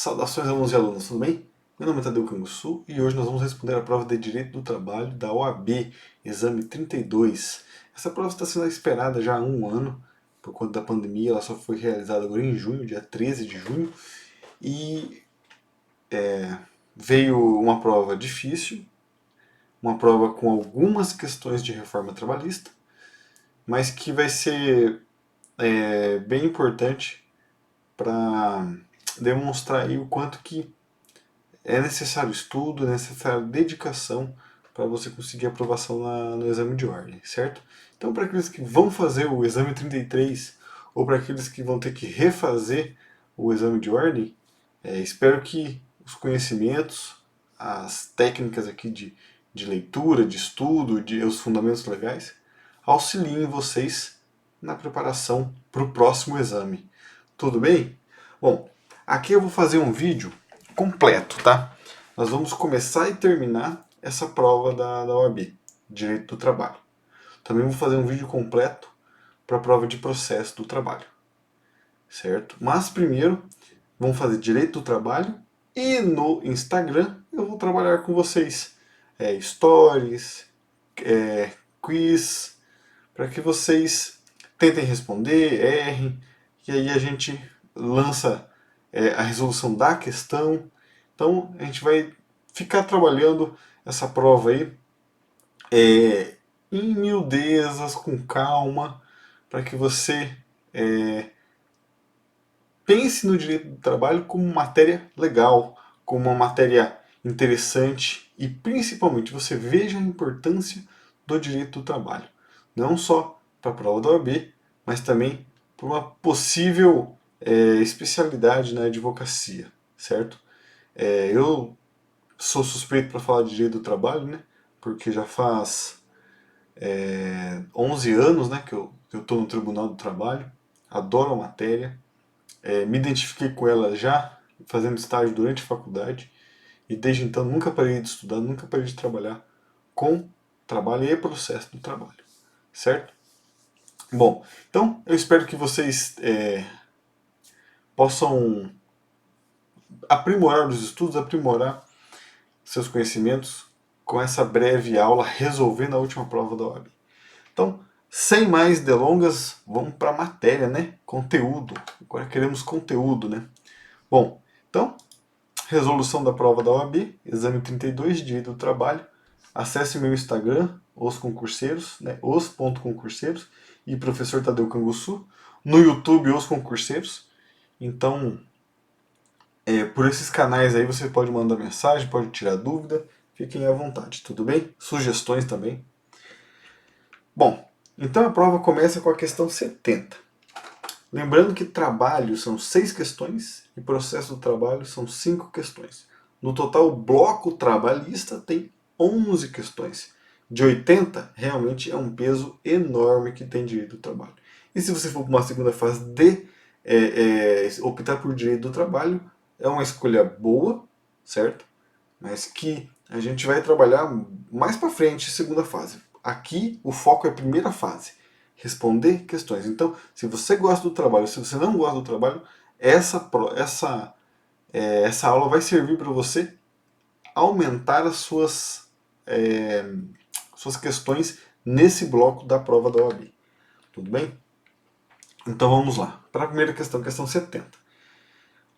Saudações alunos e alunas, tudo bem? Meu nome é Tadeu Canguçu e hoje nós vamos responder a prova de Direito do Trabalho da OAB, exame 32. Essa prova está sendo esperada já há um ano, por conta da pandemia, ela só foi realizada agora em junho, dia 13 de junho, e veio uma prova difícil, uma prova com algumas questões de reforma trabalhista, mas que vai ser bem importante para demonstrar aí o quanto que é necessário estudo, é necessário dedicação para você conseguir aprovação no exame de ordem, certo? Então, para aqueles que vão fazer o exame 33 ou para aqueles que vão ter que refazer o exame de ordem, espero que os conhecimentos, as técnicas aqui de leitura, de estudo, os fundamentos legais, auxiliem vocês na preparação para o próximo exame. Tudo bem? Bom, aqui eu vou fazer um vídeo completo, tá? Nós vamos começar e terminar essa prova da OAB, Direito do Trabalho. Também vou fazer um vídeo completo para a prova de processo do trabalho, certo? Mas primeiro, vamos fazer Direito do Trabalho e no Instagram eu vou trabalhar com vocês stories, quiz, para que vocês tentem responder, errem, e aí a gente lança a resolução da questão. Então a gente vai ficar trabalhando essa prova aí em miudezas, com calma, para que você pense no direito do trabalho como matéria legal, como uma matéria interessante e principalmente você veja a importância do direito do trabalho. Não só para a prova da OAB, mas também para uma possível especialidade na advocacia, certo? Eu sou suspeito para falar de direito do trabalho, né? Porque já faz 11 anos, né, que eu estou no Tribunal do Trabalho, adoro a matéria, me identifiquei com ela já fazendo estágio durante a faculdade e desde então nunca parei de estudar, nunca parei de trabalhar com trabalho e processo do trabalho, certo? Bom, então eu espero que vocês possam aprimorar os estudos, aprimorar seus conhecimentos com essa breve aula resolvendo a última prova da OAB. Então, sem mais delongas, vamos para a matéria, né? Conteúdo. Agora queremos conteúdo, né? Bom, então, resolução da prova da OAB, exame 32, Direito do Trabalho. Acesse meu Instagram, os concurseiros, né? os.concurseiros e professor Tadeu Canguçu. No YouTube, os concurseiros. Então, por esses canais aí você pode mandar mensagem, pode tirar dúvida, fiquem à vontade, tudo bem? Sugestões também. Bom, então a prova começa com a questão 70. Lembrando que trabalho são 6 questões e processo do trabalho são 5 questões. No total, o bloco trabalhista tem 11 questões. De 80, realmente é um peso enorme que tem direito do trabalho. E se você for para uma segunda fase de optar por direito do trabalho, é uma escolha boa, certo? Mas que a gente vai trabalhar mais para frente, segunda fase. Aqui o foco é a primeira fase, responder questões. Então, se você gosta do trabalho, se você não gosta do trabalho, essa aula vai servir para você aumentar as suas questões nesse bloco da prova da OAB. Tudo bem? Então vamos lá. Para a primeira questão, questão 70.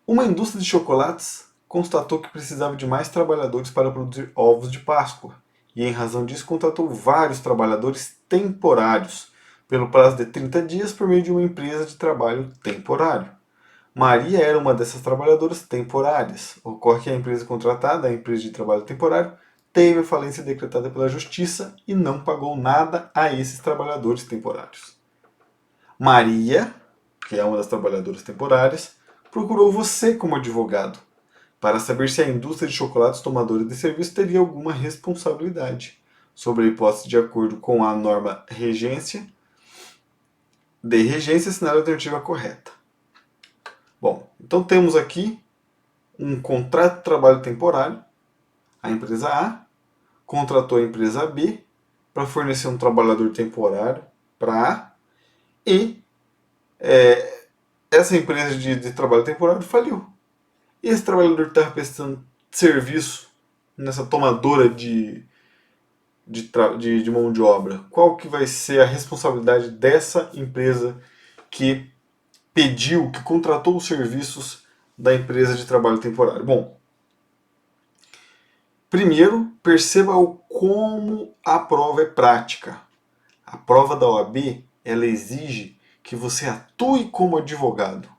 Uma indústria de chocolates constatou que precisava de mais trabalhadores para produzir ovos de Páscoa e, em razão disso, contratou vários trabalhadores temporários pelo prazo de 30 dias por meio de uma empresa de trabalho temporário. Maria era uma dessas trabalhadoras temporárias. Ocorre que a empresa contratada, a empresa de trabalho temporário, teve a falência decretada pela Justiça e não pagou nada a esses trabalhadores temporários. Maria, que é uma das trabalhadoras temporárias, procurou você como advogado para saber se a indústria de chocolates tomadora de serviço teria alguma responsabilidade sobre a hipótese de acordo com a norma de regência assinale a alternativa correta. Bom, então temos aqui um contrato de trabalho temporário. A empresa A contratou a empresa B para fornecer um trabalhador temporário para A e essa empresa de trabalho temporário faliu. Esse trabalhador que está prestando serviço nessa tomadora de mão de obra, qual que vai ser a responsabilidade dessa empresa que pediu, que contratou os serviços da empresa de trabalho temporário? Bom, primeiro, perceba como a prova é prática. A prova da OAB, ela exige que você atue como advogado.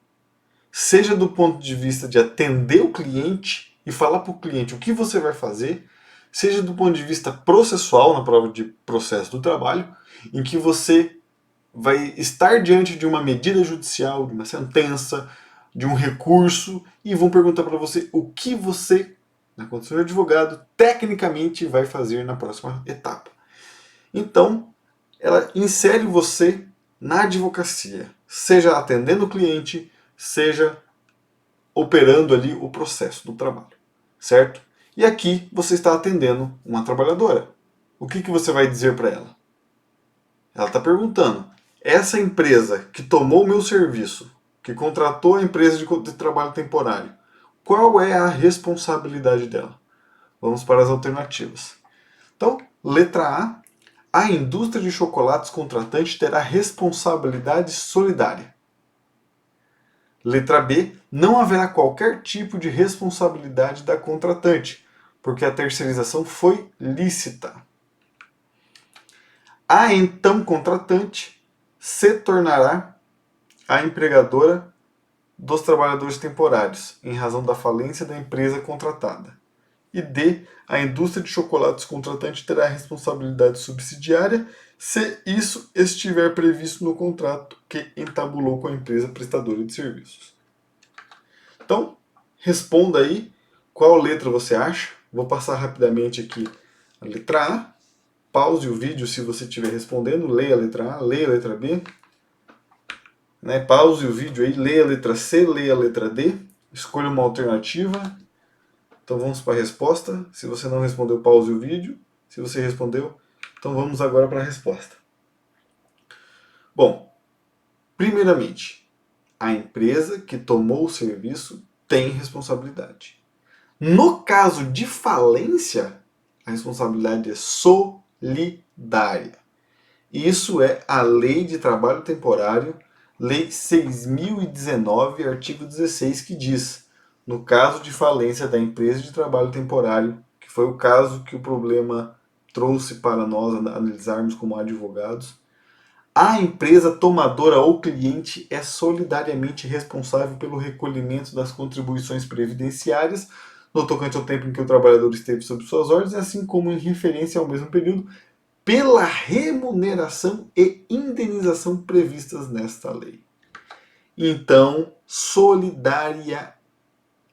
Seja do ponto de vista de atender o cliente e falar para o cliente o que você vai fazer, seja do ponto de vista processual, na prova de processo do trabalho, em que você vai estar diante de uma medida judicial, de uma sentença, de um recurso, e vão perguntar para você o que você, na condição de advogado, tecnicamente vai fazer na próxima etapa. Então, ela insere você na advocacia, seja atendendo o cliente, seja operando ali o processo do trabalho, certo? E aqui você está atendendo uma trabalhadora. O que você vai dizer para ela? Ela está perguntando: essa empresa que tomou o meu serviço, que contratou a empresa de trabalho temporário, qual é a responsabilidade dela? Vamos para as alternativas. Então, letra A indústria de chocolates contratante terá responsabilidade solidária. Letra B, não haverá qualquer tipo de responsabilidade da contratante, porque a terceirização foi lícita. A então contratante se tornará a empregadora dos trabalhadores temporários, em razão da falência da empresa contratada. E D, a indústria de chocolates contratante terá responsabilidade subsidiária se isso estiver previsto no contrato que entabulou com a empresa prestadora de serviços. Então, responda aí qual letra você acha. Vou passar rapidamente aqui a letra A. Pause o vídeo se você estiver respondendo, leia a letra A, leia a letra B. Pause o vídeo aí, leia a letra C, leia a letra D. Escolha uma alternativa. Então vamos para a resposta. Se você não respondeu, pause o vídeo. Se você respondeu, então vamos agora para a resposta. Bom, primeiramente, a empresa que tomou o serviço tem responsabilidade. No caso de falência, a responsabilidade é solidária. Isso é a Lei de Trabalho Temporário, Lei 6.019, artigo 16, que diz: no caso de falência da empresa de trabalho temporário, que foi o caso que o problema trouxe para nós analisarmos como advogados, a empresa tomadora ou cliente é solidariamente responsável pelo recolhimento das contribuições previdenciárias no tocante ao tempo em que o trabalhador esteve sob suas ordens, assim como em referência ao mesmo período, pela remuneração e indenização previstas nesta lei. Então, solidária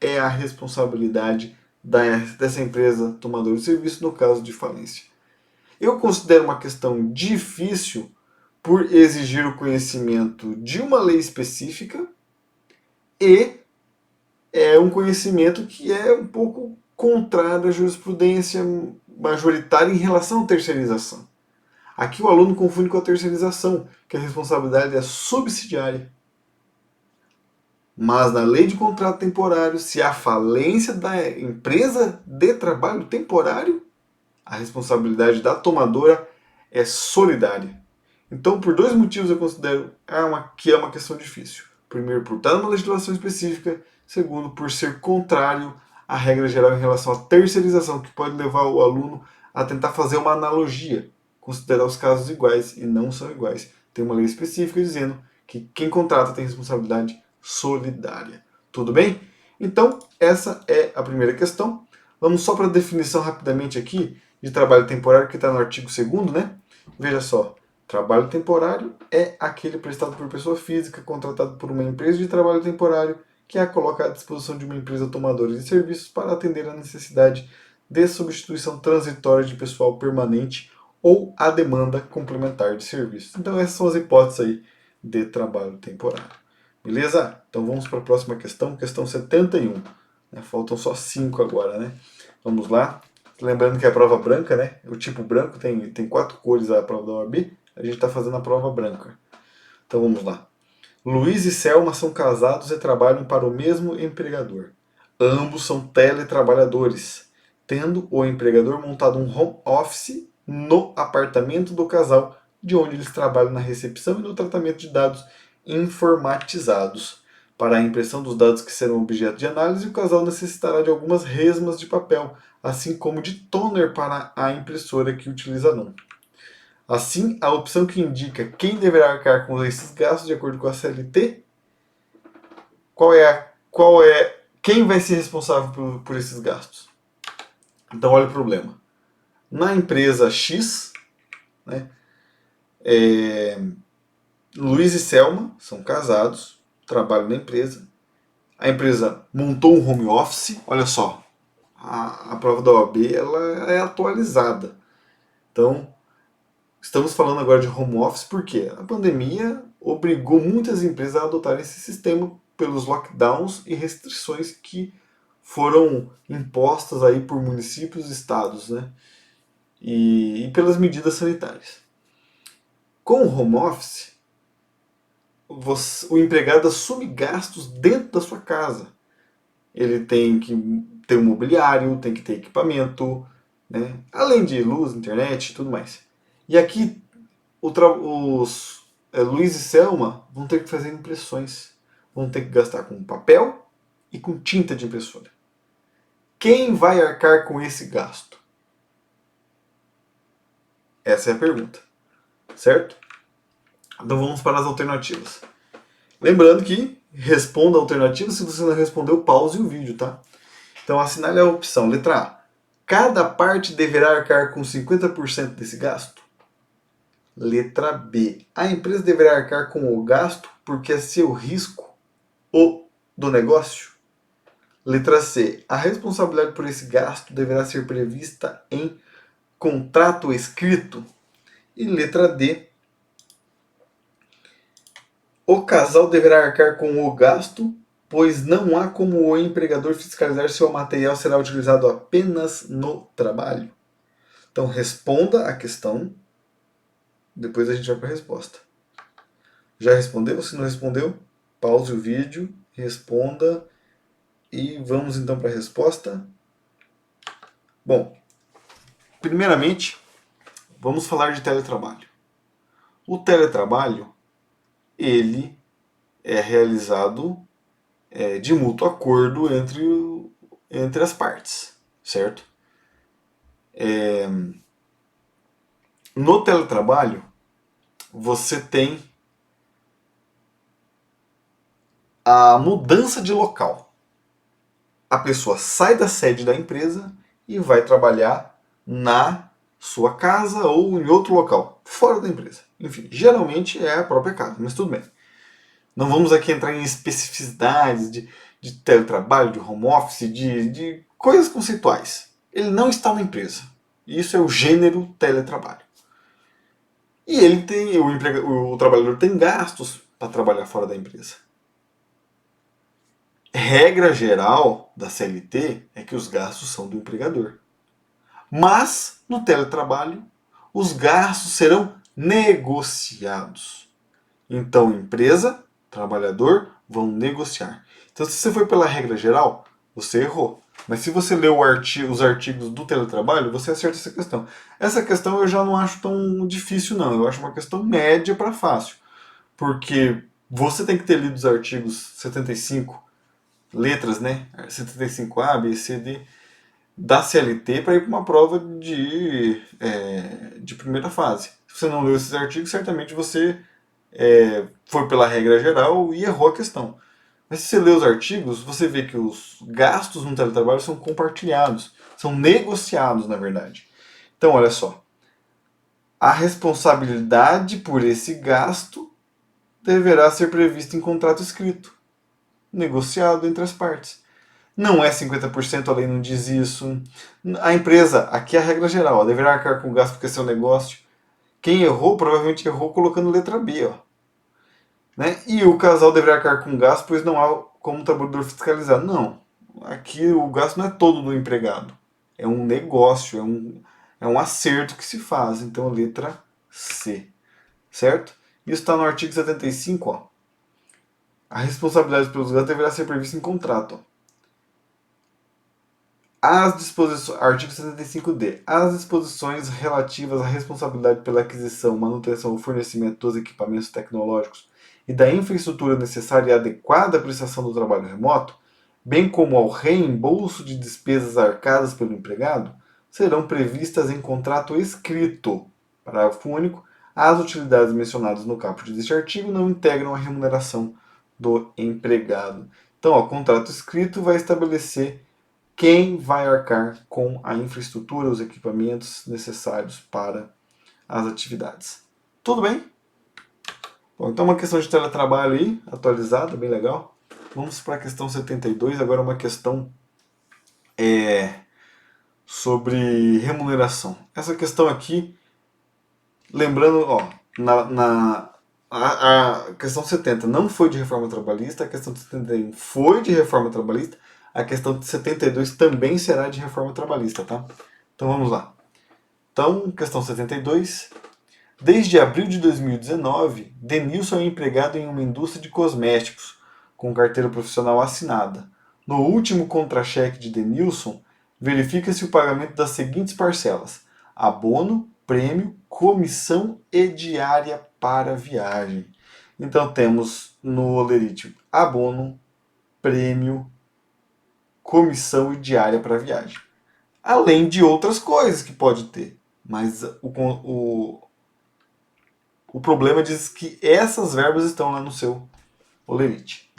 é a responsabilidade dessa empresa tomadora de serviço no caso de falência. Eu considero uma questão difícil por exigir o conhecimento de uma lei específica e é um conhecimento que é um pouco contrário à jurisprudência majoritária em relação à terceirização. Aqui o aluno confunde com a terceirização, que a responsabilidade é subsidiária. Mas na lei de contrato temporário, se há falência da empresa de trabalho temporário, a responsabilidade da tomadora é solidária. Então, por dois motivos eu considero que é uma questão difícil. Primeiro, por estar numa legislação específica. Segundo, por ser contrário à regra geral em relação à terceirização, que pode levar o aluno a tentar fazer uma analogia, considerar os casos iguais e não são iguais. Tem uma lei específica dizendo que quem contrata tem responsabilidade solidária. Tudo bem? Então, essa é a primeira questão. Vamos só para a definição rapidamente aqui de trabalho temporário, que está no artigo 2º, né? Veja só. Trabalho temporário é aquele prestado por pessoa física, contratado por uma empresa de trabalho temporário, que a coloca à disposição de uma empresa tomadora de serviços para atender à necessidade de substituição transitória de pessoal permanente ou a demanda complementar de serviços. Então essas são as hipóteses aí de trabalho temporário. Beleza? Então vamos para a próxima questão, questão 71. Faltam só 5 agora, né? Vamos lá. Lembrando que é a prova branca, né? O tipo branco tem 4 cores a prova da OAB. A gente está fazendo a prova branca. Então vamos lá. Luiz e Selma são casados e trabalham para o mesmo empregador. Ambos são teletrabalhadores, tendo o empregador montado um home office no apartamento do casal, de onde eles trabalham na recepção e no tratamento de dados informatizados. Para a impressão dos dados que serão objeto de análise, o casal necessitará de algumas resmas de papel, assim como de toner para a impressora que utilizarão. Assim, a opção que indica quem deverá arcar com esses gastos de acordo com a CLT, quem vai ser responsável por esses gastos? Então, olha o problema. Na empresa X, né, Luiz e Selma são casados, trabalham na empresa. A empresa montou um home office. Olha só, a prova da OAB ela é atualizada. Então, estamos falando agora de home office porque a pandemia obrigou muitas empresas a adotarem esse sistema pelos lockdowns e restrições que foram impostas aí por municípios e estados, né? E pelas medidas sanitárias. Com o home office, o empregado assume gastos dentro da sua casa. Ele tem que ter um mobiliário, tem que ter equipamento, né? Além de luz, internet e tudo mais. E aqui os Luiz e Selma vão ter que fazer impressões. Vão ter que gastar com papel e com tinta de impressora. Quem vai arcar com esse gasto? Essa é a pergunta. Certo? Então vamos para as alternativas. Lembrando que responda a alternativa, se você não respondeu, pause o vídeo, tá? Então assinale a opção. Letra A. Cada parte deverá arcar com 50% desse gasto? Letra B. A empresa deverá arcar com o gasto porque é seu risco ou do negócio? Letra C. A responsabilidade por esse gasto deverá ser prevista em contrato escrito? E letra D. O casal deverá arcar com o gasto, pois não há como o empregador fiscalizar se o material será utilizado apenas no trabalho. Então responda a questão, depois a gente vai para a resposta. Já respondeu? Se não respondeu, pause o vídeo, responda e vamos então para a resposta. Bom, primeiramente, vamos falar de teletrabalho. O teletrabalho, ele é realizado de mútuo acordo entre as partes, certo? No teletrabalho, você tem a mudança de local. A pessoa sai da sede da empresa e vai trabalhar na sua casa ou em outro local, fora da empresa. Enfim, geralmente é a própria casa, mas tudo bem. Não vamos aqui entrar em especificidades de teletrabalho, de home office, de coisas conceituais. Ele não está na empresa. Isso é o gênero teletrabalho. E ele tem, o trabalhador tem gastos para trabalhar fora da empresa. Regra geral da CLT é que os gastos são do empregador. Mas, no teletrabalho, os gastos serão negociados. Então, empresa, trabalhador vão negociar. Então, se você foi pela regra geral, você errou. Mas se você leu os artigos do teletrabalho, você acerta essa questão. Essa questão eu já não acho tão difícil, não. Eu acho uma questão média para fácil. Porque você tem que ter lido os artigos 75, letras, né? 75A, B, C, D, da CLT para ir para uma prova de primeira fase. Se você não leu esses artigos, certamente você foi pela regra geral e errou a questão. Mas se você lê os artigos, você vê que os gastos no teletrabalho são compartilhados, são negociados, na verdade. Então, olha só. A responsabilidade por esse gasto deverá ser prevista em contrato escrito, negociado entre as partes. Não é 50%, a lei não diz isso. A empresa, aqui é a regra geral, deverá arcar com o gasto porque é seu negócio. Quem errou, provavelmente errou colocando letra B, ó. Né? E o casal deverá arcar com gasto, pois não há como o trabalhador fiscalizar. Não. Aqui o gasto não é todo do empregado. É um negócio, é um acerto que se faz. Então, letra C. Certo? Isso está no artigo 75. Ó. A responsabilidade pelos gastos deverá ser prevista em contrato. Ó. Artigo 75D. As disposições relativas à responsabilidade pela aquisição, manutenção ou fornecimento dos equipamentos tecnológicos e da infraestrutura necessária e adequada à prestação do trabalho remoto, bem como ao reembolso de despesas arcadas pelo empregado, serão previstas em contrato escrito. Parágrafo único. As utilidades mencionadas no caput deste artigo não integram a remuneração do empregado. Então, o contrato escrito vai estabelecer quem vai arcar com a infraestrutura, os equipamentos necessários para as atividades. Tudo bem? Bom, então uma questão de teletrabalho aí, atualizada, bem legal. Vamos para a questão 72, agora uma questão sobre remuneração. Essa questão aqui, lembrando, ó, a questão 70 não foi de reforma trabalhista, a questão de 71 foi de reforma trabalhista, a questão de 72 também será de reforma trabalhista, tá? Então vamos lá. Então, questão 72. Desde abril de 2019, Denilson é empregado em uma indústria de cosméticos, com carteira profissional assinada. No último contra-cheque de Denilson, verifica-se o pagamento das seguintes parcelas: abono, prêmio, comissão e diária para viagem. Então temos no olerite abono, prêmio, comissão e diária para viagem. Além de outras coisas que pode ter. Mas o problema diz que essas verbas estão lá no seu olerite.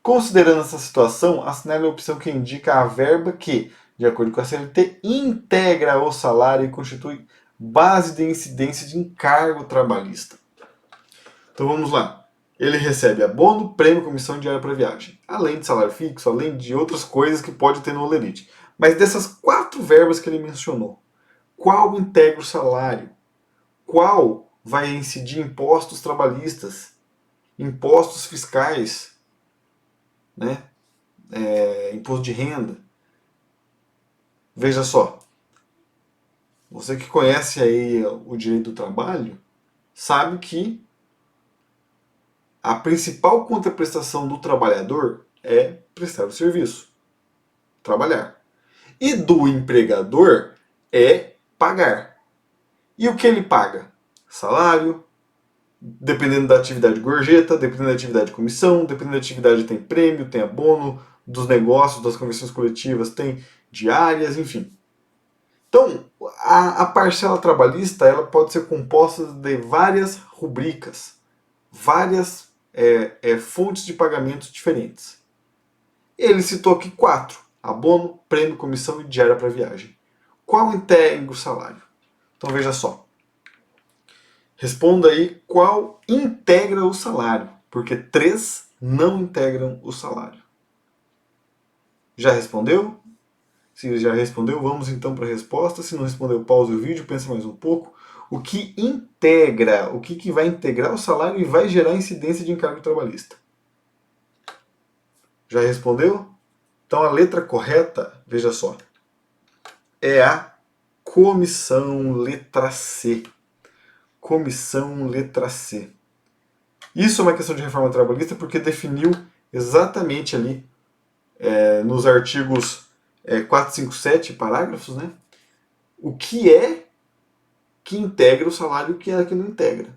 Considerando essa situação, assinale a opção que indica a verba que, de acordo com a CLT, integra o salário e constitui base de incidência de encargo trabalhista. Então vamos lá. Ele recebe abono, prêmio, comissão diária para viagem. Além de salário fixo, além de outras coisas que pode ter no olerite. Mas dessas 4 verbas que ele mencionou, qual integra o salário? Qual vai incidir impostos trabalhistas? Impostos fiscais? Né? Imposto de renda? Veja só. Você que conhece aí o direito do trabalho, sabe que a principal contraprestação do trabalhador é prestar o serviço, trabalhar. E do empregador é pagar. E o que ele paga? Salário, dependendo da atividade gorjeta, dependendo da atividade comissão, dependendo da atividade tem prêmio, tem abono, dos negócios, das convenções coletivas tem diárias, enfim. Então, a parcela trabalhista ela pode ser composta de várias rubricas, várias fontes de pagamentos diferentes. Ele citou aqui 4: abono, prêmio, comissão e diária para viagem. Qual integra o salário? Então veja só. Responda aí qual integra o salário, porque 3 não integram o salário. Já respondeu? Se já respondeu, vamos então para a resposta. Se não respondeu, pause o vídeo, pensa mais um pouco. O que integra, o que vai integrar o salário e vai gerar incidência de encargo trabalhista? Já respondeu? Então a letra correta, veja só, é a comissão, letra C. Comissão, letra C. Isso é uma questão de reforma trabalhista porque definiu exatamente ali nos artigos 4, 5, 7 parágrafos, né? O que é que integra o salário e o que é que não integra.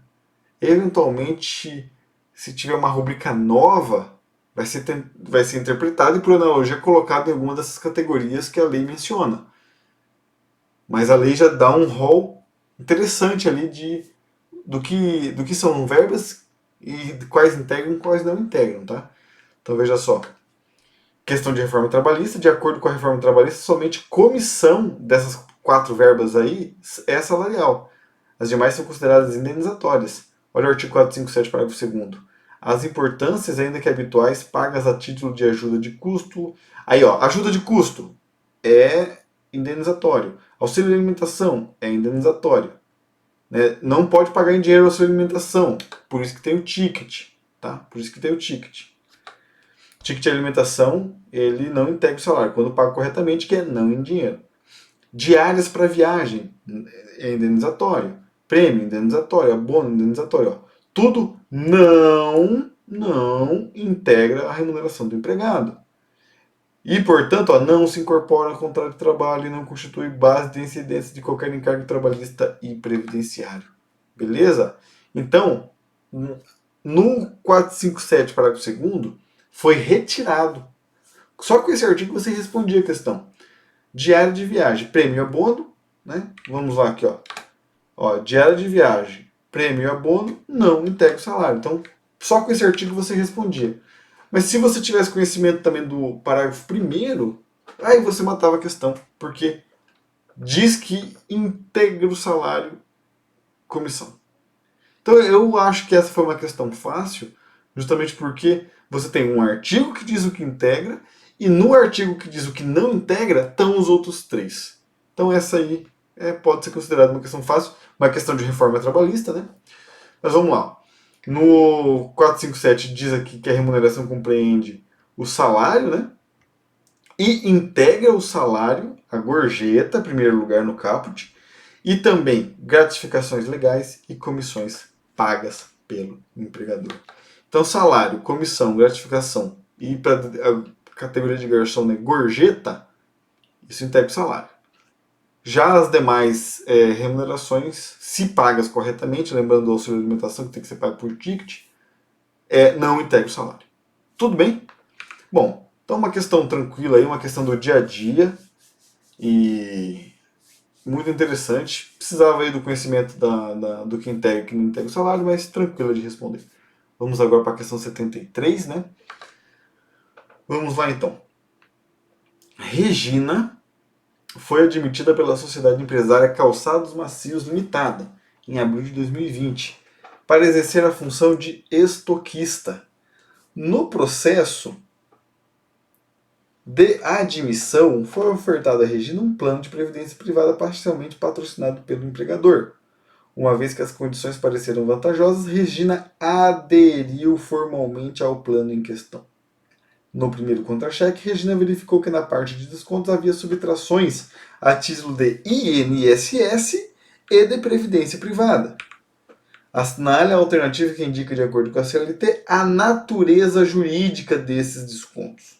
Eventualmente, se tiver uma rubrica nova, vai ser interpretado e, por analogia, colocado em alguma dessas categorias que a lei menciona. Mas a lei já dá um rol interessante ali do que são verbas e quais integram e quais não integram, tá? Então veja só. Questão de reforma trabalhista, de acordo com a reforma trabalhista, somente comissão dessas 4 verbas aí é salarial. As demais são consideradas indenizatórias. Olha o artigo 457, parágrafo 2º. As importâncias, ainda que habituais, pagas a título de ajuda de custo. Aí, ó, ajuda de custo é indenizatório. Auxílio de alimentação é indenizatório. Né? Não pode pagar em dinheiro a sua alimentação. Por isso que tem o ticket. Tá? Por isso que tem o ticket. Ticket de alimentação, ele não integra o salário. Quando paga corretamente, que é não em dinheiro. Diárias para viagem é indenizatório. Prêmio indenizatório. Abono indenizatório. Ó. Tudo não integra a remuneração do empregado. E, portanto, ó, não se incorpora ao contrato de trabalho e não constitui base de incidência de qualquer encargo trabalhista e previdenciário. Beleza? Então, no 457, parágrafo 2º, foi retirado. Só com esse artigo você respondia a questão. Diário de viagem, prêmio e abono, né? Vamos lá aqui, ó. Diário de viagem, prêmio e abono, não integra o salário. Então, só com esse artigo você respondia. Mas se você tivesse conhecimento também do parágrafo 1º, aí você matava a questão, porque diz que integra o salário comissão. Então eu acho que essa foi uma questão fácil, justamente porque você tem um artigo que diz o que integra, e no artigo que diz o que não integra, estão os outros 3. Então essa aí pode ser considerada uma questão fácil, uma questão de reforma trabalhista, né? Mas vamos lá. No 457 diz aqui que a remuneração compreende o salário, né? E integra o salário, a gorjeta, em primeiro lugar no caput, e também gratificações legais e comissões pagas pelo empregador. Então, salário, comissão, gratificação e para a categoria de garçom, né, gorjeta, isso integra o salário. Já as demais remunerações, se pagas corretamente, lembrando do auxílio de alimentação que tem que ser pago por ticket, não integra o salário. Tudo bem? Bom, então uma questão tranquila aí, uma questão do dia a dia e muito interessante. Precisava aí do conhecimento do que integra e que não integra o salário, mas tranquila de responder. Vamos agora para a questão 73, né? Vamos lá então. Regina foi admitida pela Sociedade Empresária Calçados Macios Limitada, em abril de 2020, para exercer a função de estoquista. No processo de admissão, foi ofertado a Regina um plano de previdência privada parcialmente patrocinado pelo empregador. Uma vez que as condições pareceram vantajosas, Regina aderiu formalmente ao plano em questão. No primeiro contra-cheque, Regina verificou que na parte de descontos havia subtrações a título de INSS e de previdência privada. Assinale a alternativa que indica, de acordo com a CLT, a natureza jurídica desses descontos.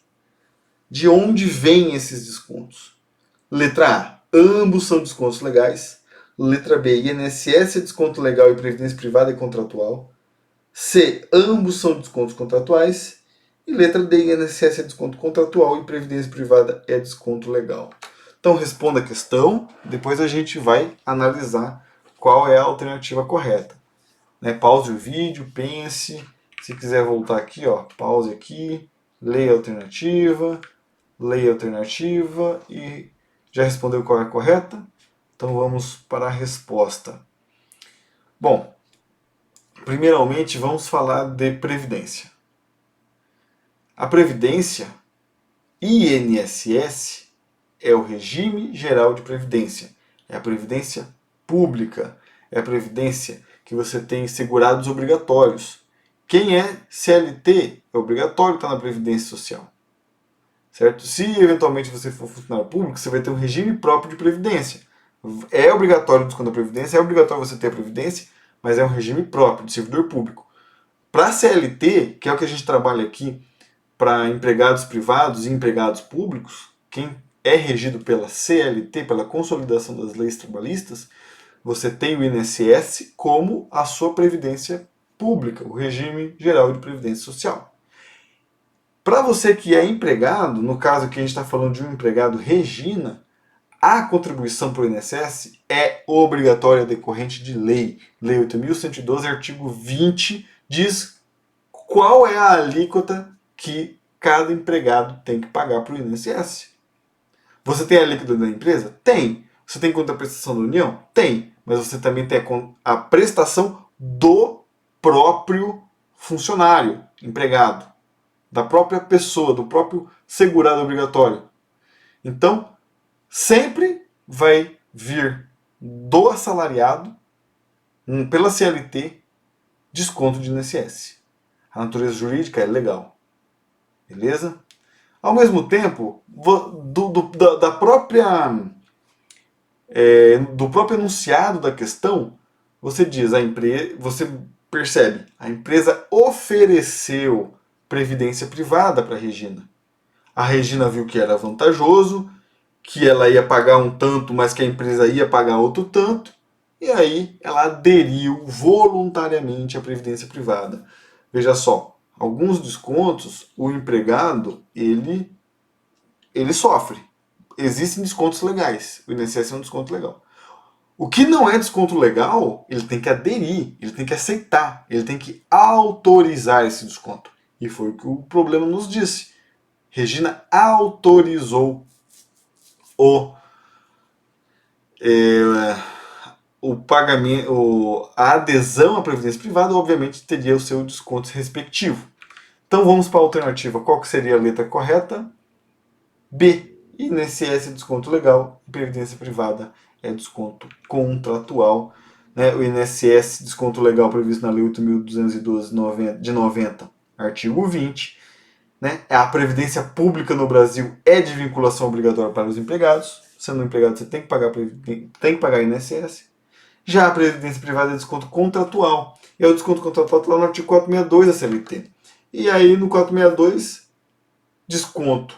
De onde vêm esses descontos? Letra A, ambos são descontos legais. Letra B, INSS é desconto legal e previdência privada é contratual. C, ambos são descontos contratuais. E letra D, INSS é desconto contratual e previdência privada é desconto legal. Então responda a questão, depois a gente vai analisar qual é a alternativa correta. Pause o vídeo, pense. Se quiser voltar aqui, pause aqui, leia a alternativa e já respondeu qual é a correta? Então vamos para a resposta. Bom, primeiramente vamos falar de previdência. A previdência, INSS, é o Regime Geral de Previdência. É a previdência pública. É a previdência que você tem segurados obrigatórios. Quem é CLT é obrigatório estar na Previdência Social. Certo? Se eventualmente você for funcionário público, você vai ter um regime próprio de previdência. É obrigatório o desconto da previdência, é obrigatório você ter a previdência, mas é um regime próprio de servidor público. Para CLT, que é o que a gente trabalha aqui para empregados privados e empregados públicos, quem é regido pela CLT, pela Consolidação das Leis Trabalhistas, você tem o INSS como a sua previdência pública, o Regime Geral de Previdência Social. Para você que é empregado, no caso aqui a gente está falando de um empregado Regina, a contribuição para o INSS é obrigatória decorrente de lei. Lei 8.112, artigo 20, diz qual é a alíquota que cada empregado tem que pagar para o INSS. Você tem a alíquota da empresa? Tem. Você tem contraprestação da União? Tem. Mas você também tem a prestação do próprio funcionário, empregado, da própria pessoa, do próprio segurado obrigatório. Então, sempre vai vir do assalariado, pela CLT, desconto de INSS. A natureza jurídica é legal. Beleza? Ao mesmo tempo, do próprio enunciado da questão, você diz, você percebe, a empresa ofereceu previdência privada para a Regina. A Regina viu que era vantajoso, que ela ia pagar um tanto, mas que a empresa ia pagar outro tanto, e aí ela aderiu voluntariamente à previdência privada. Veja só, alguns descontos o empregado ele sofre. Existem descontos legais. O INSS é um desconto legal. O que não é desconto legal, ele tem que aderir, ele tem que aceitar, ele tem que autorizar esse desconto. E foi o que o problema nos disse. Regina autorizou o, o pagamento, a adesão à previdência privada, obviamente teria o seu desconto respectivo. Então vamos para a alternativa. Qual que seria a letra correta? B. INSS é desconto legal, previdência privada é desconto contratual. Né? O INSS, desconto legal previsto na Lei 8.212 de 90, artigo 20. Né? A previdência pública no Brasil é de vinculação obrigatória para os empregados. Sendo empregado, você tem que pagar INSS. Já a previdência privada é desconto contratual. E o desconto contratual está lá no artigo 462 da CLT. E aí no 462, desconto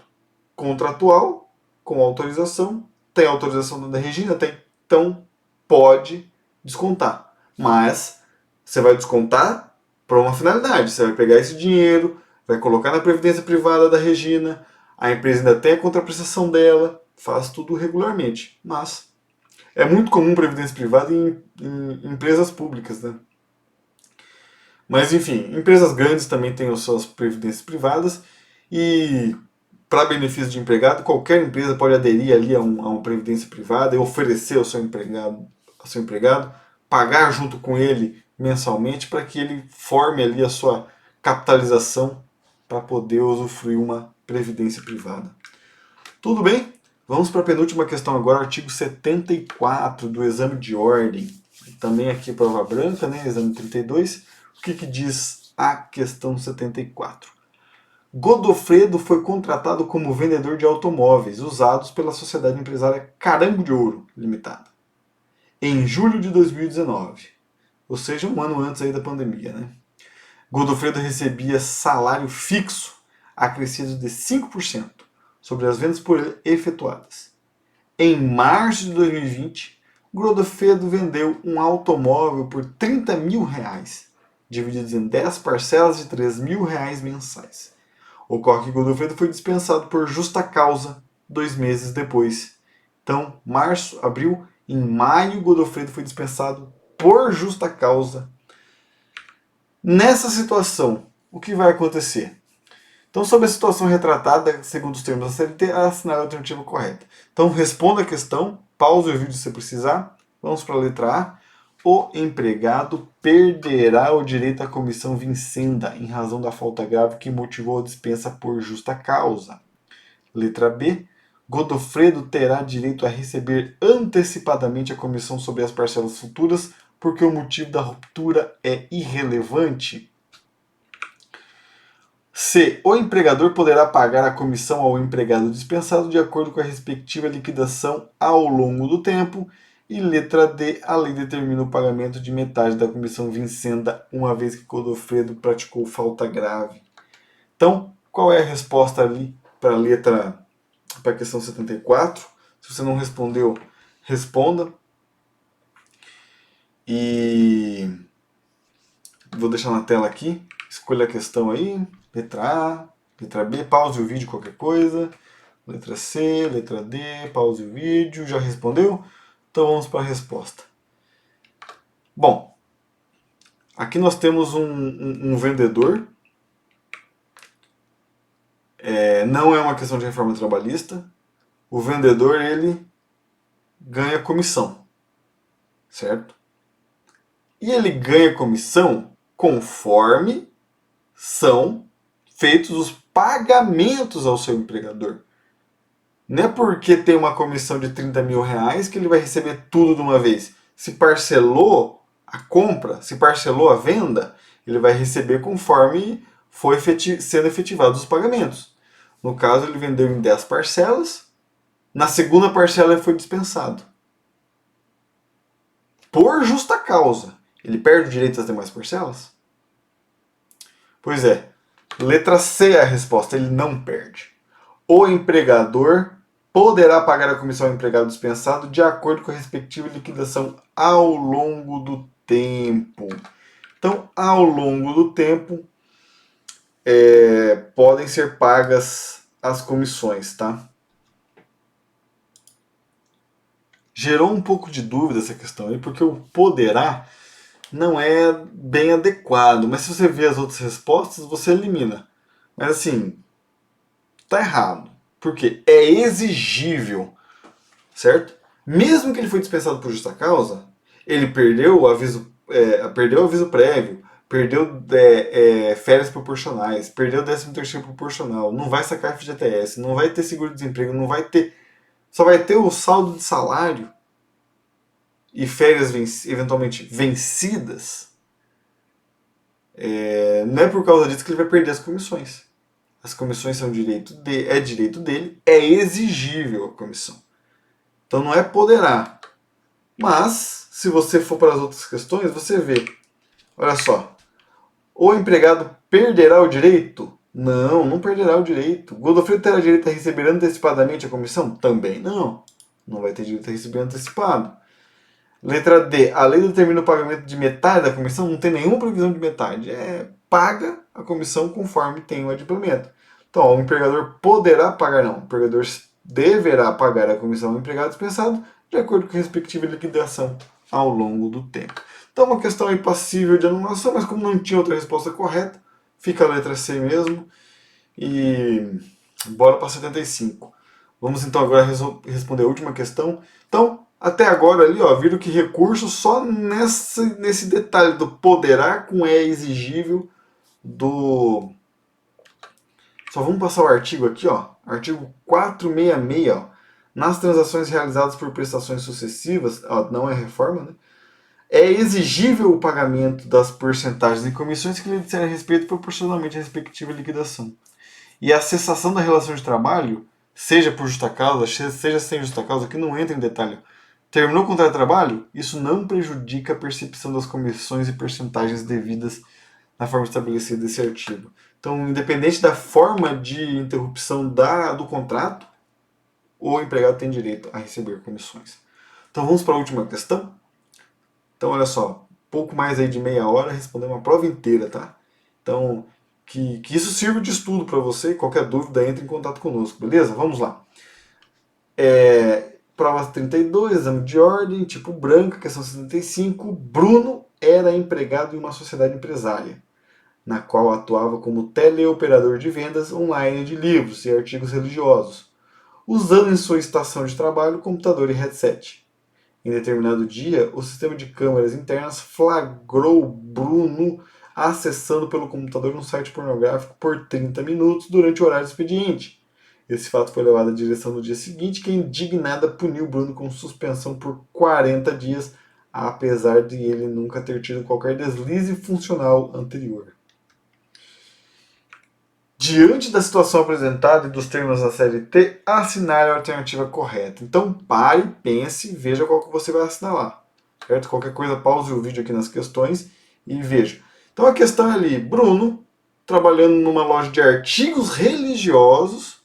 contratual com autorização. Tem autorização da Regina? Tem. Então pode descontar. Mas você vai descontar para uma finalidade. Você vai pegar esse dinheiro, vai colocar na previdência privada da Regina, a empresa ainda tem a contraprestação dela, faz tudo regularmente. Mas é muito comum previdência privada em empresas públicas, né? Mas enfim, empresas grandes também têm as suas previdências privadas e para benefício de empregado, qualquer empresa pode aderir ali a uma previdência privada e oferecer ao seu empregado, pagar junto com ele mensalmente para que ele forme ali a sua capitalização para poder usufruir uma previdência privada. Tudo bem? Vamos para a penúltima questão agora, artigo 74 do exame de ordem. Também aqui prova branca, né? Exame 32. O que diz a questão 74? Godofredo foi contratado como vendedor de automóveis usados pela sociedade empresária Carango de Ouro Limitada em julho de 2019, ou seja, um ano antes aí da pandemia, né? Godofredo recebia salário fixo acrescido de 5% sobre as vendas por ele efetuadas. Em março de 2020, Godofredo vendeu um automóvel por R$30 mil, divididos em 10 parcelas de R$3.000 mensais. Ocorre que Godofredo foi dispensado por justa causa 2 meses depois. Então, março, abril, em maio, Godofredo foi dispensado por justa causa. Nessa situação, o que vai acontecer? Então, sobre a situação retratada, segundo os termos da CLT, assinar a alternativa correta. Então, responda a questão, pause o vídeo se precisar. Vamos para a letra A. O empregado perderá o direito à comissão vincenda em razão da falta grave que motivou a dispensa por justa causa. Letra B. Godofredo terá direito a receber antecipadamente a comissão sobre as parcelas futuras porque o motivo da ruptura é irrelevante. C. O empregador poderá pagar a comissão ao empregado dispensado de acordo com a respectiva liquidação ao longo do tempo. E letra D. A lei determina o pagamento de metade da comissão vincenda uma vez que Godofredo praticou falta grave. Então, qual é a resposta ali para a questão 74? Se você não respondeu, responda. E vou deixar na tela aqui. Escolha a questão aí. Letra A, letra B, pause o vídeo, qualquer coisa. Letra C, letra D, pause o vídeo. Já respondeu? Então vamos para a resposta. Bom, aqui nós temos um vendedor. Não é uma questão de reforma trabalhista. O vendedor, ele ganha comissão, certo? E ele ganha comissão conforme são feitos os pagamentos ao seu empregador. Não é porque tem uma comissão de R$30 mil que ele vai receber tudo de uma vez. Se parcelou a compra, se parcelou a venda, ele vai receber conforme foi sendo efetivados os pagamentos. No caso, ele vendeu em 10 parcelas, na segunda parcela ele foi dispensado. Por justa causa. Ele perde o direito às demais parcelas? Pois é. Letra C é a resposta, ele não perde. o empregador poderá pagar a comissão ao empregado dispensado de acordo com a respectiva liquidação ao longo do tempo. Então, ao longo do tempo, podem ser pagas as comissões, tá? Gerou um pouco de dúvida essa questão aí, porque o poderá não é bem adequado, mas se você vê as outras respostas, você elimina. Mas assim, tá errado, porque é exigível, certo? Mesmo que ele foi dispensado por justa causa, ele perdeu o aviso prévio, perdeu férias proporcionais, perdeu 13º proporcional, não vai sacar FGTS, não vai ter seguro-desemprego, não vai ter, só vai ter o saldo de salário e férias eventualmente vencidas. Não é por causa disso que ele vai perder as comissões. As comissões são direito dele, é exigível a comissão. Então não é poderá. Mas, se você for para as outras questões, você vê. Olha só. O empregado perderá o direito? Não, não perderá o direito. Godofredo terá direito a receber antecipadamente a comissão? Também não. Não vai ter direito a receber antecipado. Letra D. A lei determina o pagamento de metade da comissão? Não tem nenhuma previsão de metade. Paga a comissão conforme tem o adimplemento. Então, ó, o empregador poderá pagar, não. O empregador deverá pagar a comissão ao empregado dispensado de acordo com a respectiva liquidação ao longo do tempo. Então, uma questão aí passível de anulação, mas como não tinha outra resposta correta, fica a letra C mesmo. E bora para 75. Vamos então agora responder a última questão. Então, até agora ali, ó, viram que recurso só nesse detalhe do poderá com é exigível do... Só vamos passar o artigo aqui, ó. Artigo 466, ó. Nas transações realizadas por prestações sucessivas, ó, não é reforma, né? É exigível o pagamento das porcentagens e comissões que lhe disserem respeito proporcionalmente à respectiva liquidação. E a cessação da relação de trabalho, seja por justa causa, seja sem justa causa, que não entra em detalhe. Terminou o contrato de trabalho? Isso não prejudica a percepção das comissões e porcentagens devidas na forma estabelecida desse artigo. Então, independente da forma de interrupção do contrato, o empregado tem direito a receber comissões. Então, vamos para a última questão. Então, olha só, pouco mais aí de meia hora, responder uma prova inteira, tá? Então, que isso sirva de estudo para você. Qualquer dúvida, entre em contato conosco, beleza? Vamos lá. Prova 32, exame de ordem, tipo branca, questão 75. Bruno era empregado em uma sociedade empresária, na qual atuava como teleoperador de vendas online de livros e artigos religiosos, usando em sua estação de trabalho computador e headset. Em determinado dia, o sistema de câmeras internas flagrou Bruno acessando pelo computador um site pornográfico por 30 minutos durante o horário do expediente. Esse fato foi levado à direção no dia seguinte, que, indignada, puniu Bruno com suspensão por 40 dias, apesar de ele nunca ter tido qualquer deslize funcional anterior. Diante da situação apresentada e dos termos da CLT, assinale a alternativa correta. Então pare, pense e veja qual que você vai assinalar. Certo? Qualquer coisa, pause o vídeo aqui nas questões e veja. Então a questão é ali, Bruno, trabalhando numa loja de artigos religiosos.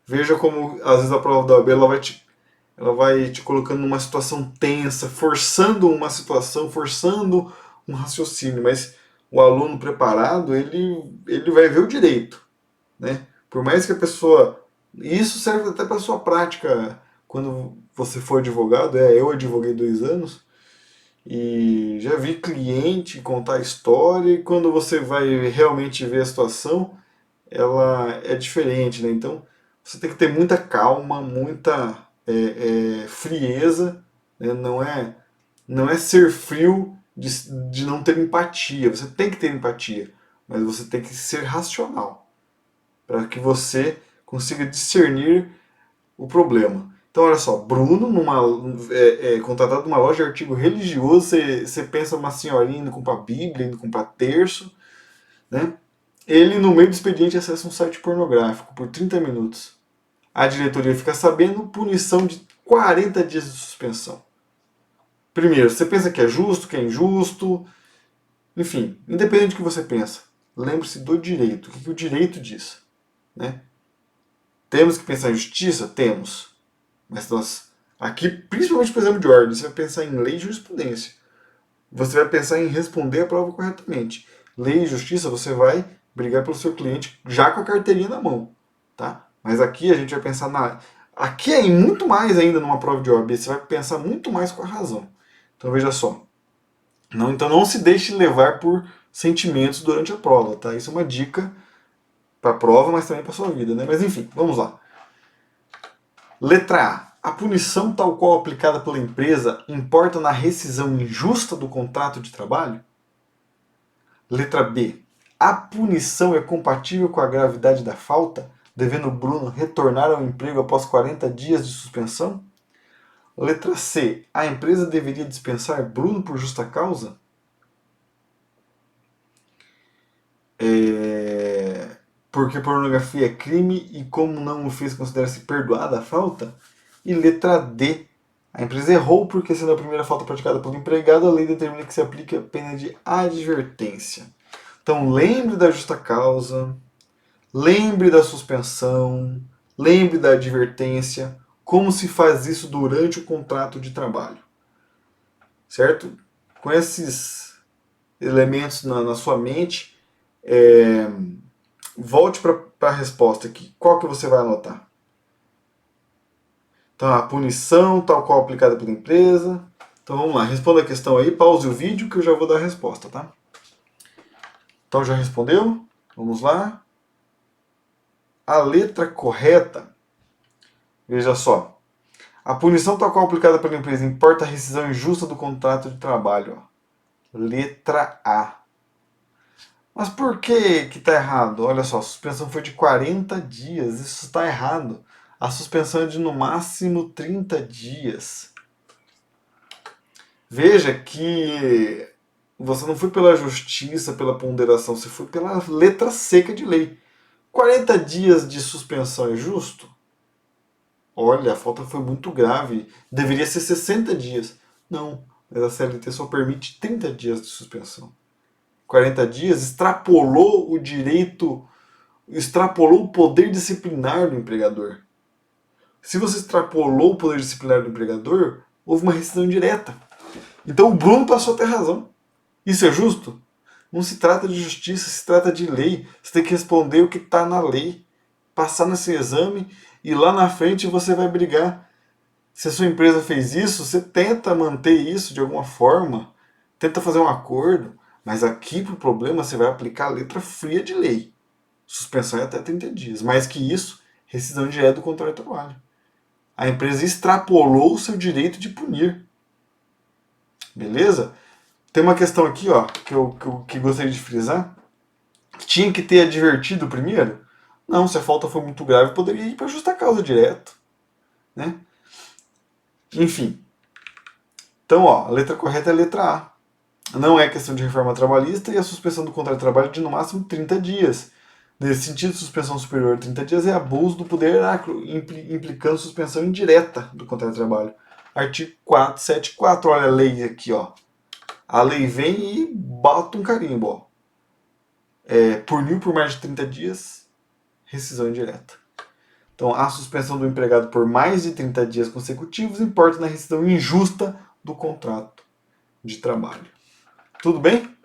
Veja como, às vezes, a prova da OAB ela vai te colocando numa situação tensa, forçando uma situação, forçando um raciocínio. Mas o aluno preparado, ele vai ver o direito. Né? Por mais que a pessoa... Isso serve até para a sua prática quando você for advogado. Eu advoguei 2 anos e já vi cliente contar história, e quando você vai realmente ver a situação, ela é diferente. Né? Então, você tem que ter muita calma, muita frieza. Né? Não é ser frio de não ter empatia. Você tem que ter empatia, mas você tem que ser racional para que você consiga discernir o problema. Então, olha só, Bruno, contratado numa loja de artigo religioso, você pensa uma senhorinha indo comprar Bíblia, indo comprar terço, né? Ele, no meio do expediente, acessa um site pornográfico por 30 minutos. A diretoria fica sabendo, punição de 40 dias de suspensão. Primeiro, você pensa que é justo, que é injusto? Enfim, independente do que você pensa, lembre-se do direito. O que o direito diz? Né? Temos que pensar em justiça? Temos. Mas nós, aqui, principalmente por exemplo de ordem, você vai pensar em lei e jurisprudência. Você vai pensar em responder a prova corretamente. Lei e justiça, você vai brigar pelo seu cliente já com a carteirinha na mão. Tá? Mas aqui a gente vai pensar na... Aqui é muito mais ainda numa prova de OAB, você vai pensar muito mais com a razão. Então veja só. Então não se deixe levar por sentimentos durante a prova, tá? Isso é uma dica para a prova, mas também para sua vida, né? Mas enfim, vamos lá. Letra A. A punição tal qual aplicada pela empresa importa na rescisão injusta do contrato de trabalho? Letra B. A punição é compatível com a gravidade da falta, devendo Bruno retornar ao emprego após 40 dias de suspensão? Letra C. A empresa deveria dispensar Bruno por justa causa? Porque pornografia é crime e como não o fez considera-se perdoada a falta? E letra D. A empresa errou porque, sendo a primeira falta praticada pelo empregado, a lei determina que se aplique a pena de advertência. Então lembre da justa causa, lembre da suspensão, lembre da advertência, como se faz isso durante o contrato de trabalho. Certo? Com esses elementos na sua mente, volte para a resposta aqui. Qual que você vai anotar? Então, a punição tal qual aplicada pela empresa. Então, vamos lá. Responda a questão aí. Pause o vídeo que eu já vou dar a resposta, tá? Então, já respondeu? Vamos lá. A letra correta, veja só. A punição tal qual aplicada pela empresa importa a rescisão injusta do contrato de trabalho. Ó. Letra A. Mas por que está errado? Olha só, a suspensão foi de 40 dias. Isso está errado. A suspensão é de no máximo 30 dias. Veja que você não foi pela justiça, pela ponderação, você foi pela letra seca de lei. 40 dias de suspensão é justo? Olha, a falta foi muito grave. Deveria ser 60 dias. Não, mas a CLT só permite 30 dias de suspensão. 40 dias extrapolou o direito, extrapolou o poder disciplinar do empregador. Se você extrapolou o poder disciplinar do empregador, houve uma rescisão direta. Então o Bruno passou a ter razão. Isso é justo? Não se trata de justiça, se trata de lei. Você tem que responder o que está na lei. Passar nesse exame e lá na frente você vai brigar. Se a sua empresa fez isso, você tenta manter isso de alguma forma. Tenta fazer um acordo. Mas aqui para o problema você vai aplicar a letra fria de lei. Suspensão é até 30 dias. Mais que isso, rescisão direta do contrato de trabalho. A empresa extrapolou o seu direito de punir. Beleza? Tem uma questão aqui, ó, que gostaria de frisar. Tinha que ter advertido primeiro? Não, se a falta for muito grave, poderia ir para justa causa direto. Né? Enfim. Então, ó, a letra correta é a letra A. Não é questão de reforma trabalhista e a suspensão do contrato de trabalho de no máximo 30 dias. Nesse sentido, suspensão superior a 30 dias é abuso do poder hierárquico, implicando suspensão indireta do contrato de trabalho. Artigo 474, olha a lei aqui, ó. A lei vem e bota um carimbo, ó. Puniu por mais de 30 dias, rescisão indireta. Então, a suspensão do empregado por mais de 30 dias consecutivos importa na rescisão injusta do contrato de trabalho. Tudo bem?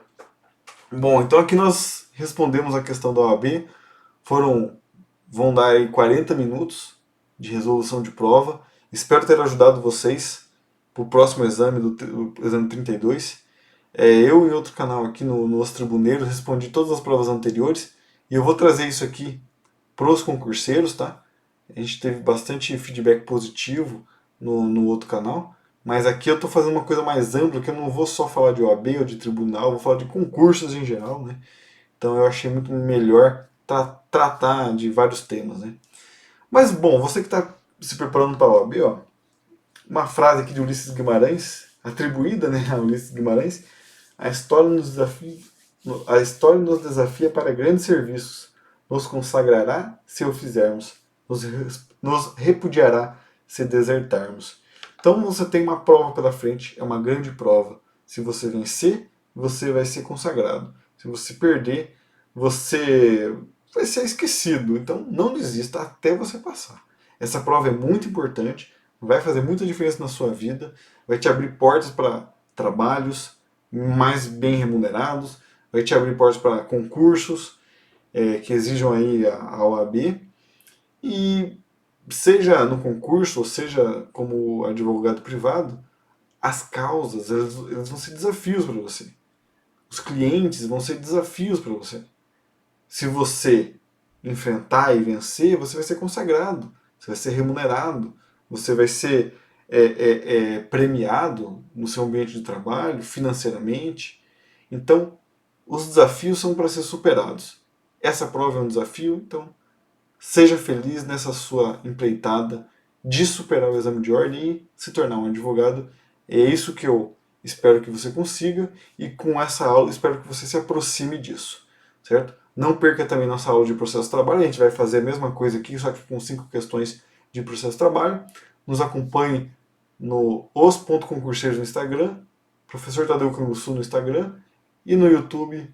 Bom, então aqui nós respondemos a questão da OAB. Vão dar aí 40 minutos de resolução de prova. Espero ter ajudado vocês para o próximo exame, do exame 32. Eu em outro canal aqui no Os Tribuneiros respondi todas as provas anteriores e eu vou trazer isso aqui para os concurseiros, tá? A gente teve bastante feedback positivo no outro canal, mas aqui eu estou fazendo uma coisa mais ampla, que eu não vou só falar de OAB ou de tribunal, eu vou falar de concursos em geral, né? Então eu achei muito melhor tratar de vários temas, né? Mas bom, você que está se preparando para a OAB, ó, uma frase aqui de Ulisses Guimarães, atribuída, né, a Ulisses Guimarães: a história nos desafia para grandes serviços, nos consagrará se o fizermos, nos repudiará se desertarmos. Então você tem uma prova pela frente, é uma grande prova. Se você vencer, você vai ser consagrado. Se você perder, você vai ser esquecido. Então não desista até você passar. Essa prova é muito importante, vai fazer muita diferença na sua vida, vai te abrir portas para trabalhos mais bem remunerados, vai te abrir portas para concursos que exijam aí a OAB. E seja no concurso, ou seja como advogado privado, as causas elas vão ser desafios para você. Os clientes vão ser desafios para você. Se você enfrentar e vencer, você vai ser consagrado, você vai ser remunerado, você vai ser premiado no seu ambiente de trabalho, financeiramente. Então, os desafios são para ser superados. Essa prova é um desafio, então seja feliz nessa sua empreitada de superar o exame de ordem e se tornar um advogado. É isso que eu espero que você consiga e com essa aula espero que você se aproxime disso, certo? Não perca também nossa aula de processo de trabalho, a gente vai fazer a mesma coisa aqui, só que com 5 questões de processo de trabalho. Nos acompanhe no os.concurseiros no Instagram, professor Tadeu Canguçu no Instagram e no YouTube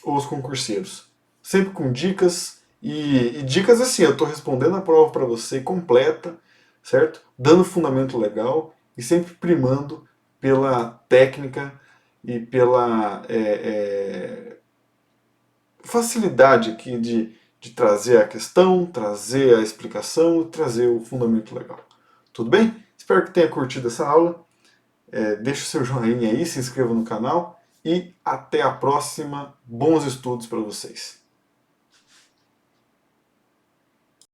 Os Concurseiros. Sempre com dicas e dicas assim, eu estou respondendo a prova para você completa, certo? Dando fundamento legal e sempre primando pela técnica e pela facilidade aqui de trazer a questão, trazer a explicação e trazer o fundamento legal. Tudo bem? Espero que tenha curtido essa aula. Deixe o seu joinha aí, se inscreva no canal e até a próxima. Bons estudos para vocês.